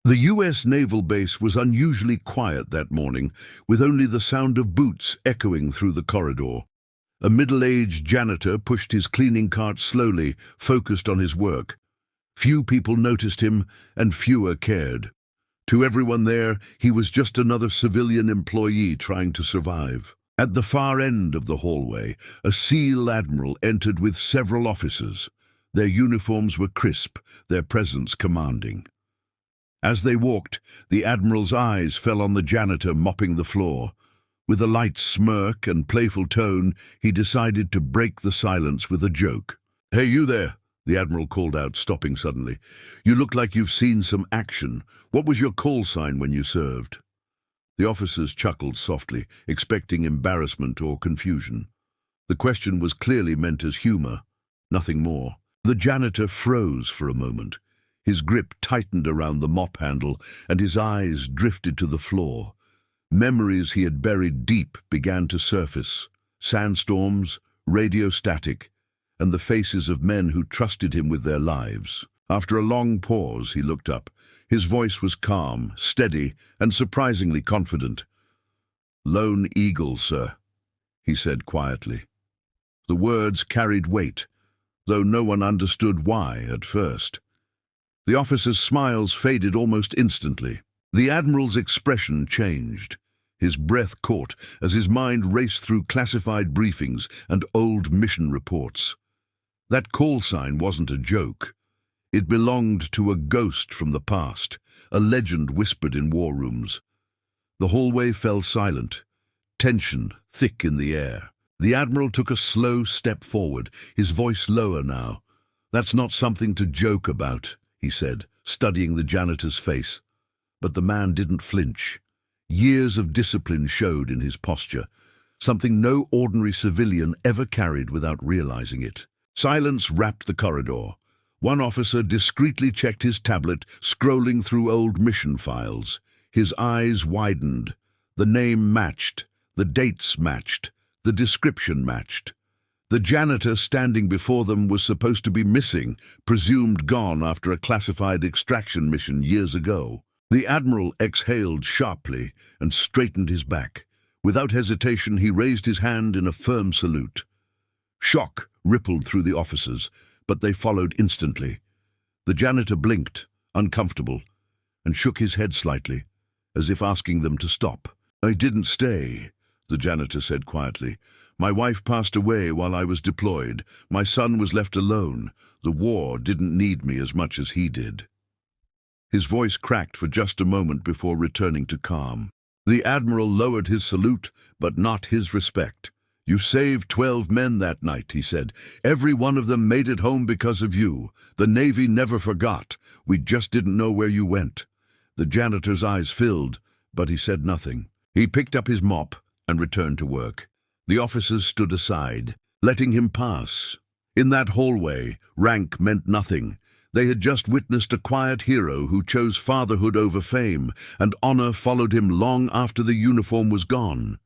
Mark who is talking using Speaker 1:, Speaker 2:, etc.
Speaker 1: The U.S. Naval base was unusually quiet that morning, with only the sound of boots echoing through the corridor. A middle-aged janitor pushed his cleaning cart slowly, focused on his work. Few people noticed him, and fewer cared. To everyone there, he was just another civilian employee trying to survive. At the far end of the hallway, a SEAL Admiral entered with several officers. Their uniforms were crisp, their presence commanding. As they walked, the Admiral's eyes fell on the janitor mopping the floor. With a light smirk and playful tone, he decided to break the silence with a joke. "Hey, you there," the Admiral called out, stopping suddenly. "You look like you've seen some action. What was your call sign when you served?" The officers chuckled softly, expecting embarrassment or confusion. The question was clearly meant as humor, nothing more. The janitor froze for a moment. His grip tightened around the mop handle, and his eyes drifted to the floor. Memories he had buried deep began to surface. Sandstorms, radio static, and the faces of men who trusted him with their lives. After a long pause, he looked up. His voice was calm, steady, and surprisingly confident. "Lone Eagle, sir," he said quietly. The words carried weight, though no one understood why at first. The officers' smiles faded almost instantly. The Admiral's expression changed. His breath caught as his mind raced through classified briefings and old mission reports. That call sign wasn't a joke. It belonged to a ghost from the past, a legend whispered in war rooms. The hallway fell silent, tension thick in the air. The Admiral took a slow step forward, his voice lower now. "That's not something to joke about," he said, studying the janitor's face. But the man didn't flinch. Years of discipline showed in his posture, something no ordinary civilian ever carried without realizing it. Silence wrapped the corridor. One officer discreetly checked his tablet, scrolling through old mission files. His eyes widened. The name matched, the dates matched, the description matched. The janitor standing before them was supposed to be missing, presumed gone after a classified extraction mission years ago. The Admiral exhaled sharply and straightened his back. Without hesitation, he raised his hand in a firm salute. Shock rippled through the officers, but they followed instantly. The janitor blinked, uncomfortable, and shook his head slightly, as if asking them to stop. "I didn't stay," the janitor said quietly. "My wife passed away while I was deployed. My son was left alone. The war didn't need me as much as he did." His voice cracked for just a moment before returning to calm. The Admiral lowered his salute, but not his respect. "You saved 12 men that night," he said. "Every one of them made it home because of you. The Navy never forgot. We just didn't know where you went." The janitor's eyes filled, but he said nothing. He picked up his mop and returned to work. The officers stood aside, letting him pass. In that hallway, rank meant nothing. They had just witnessed a quiet hero who chose fatherhood over fame, and honor followed him long after the uniform was gone.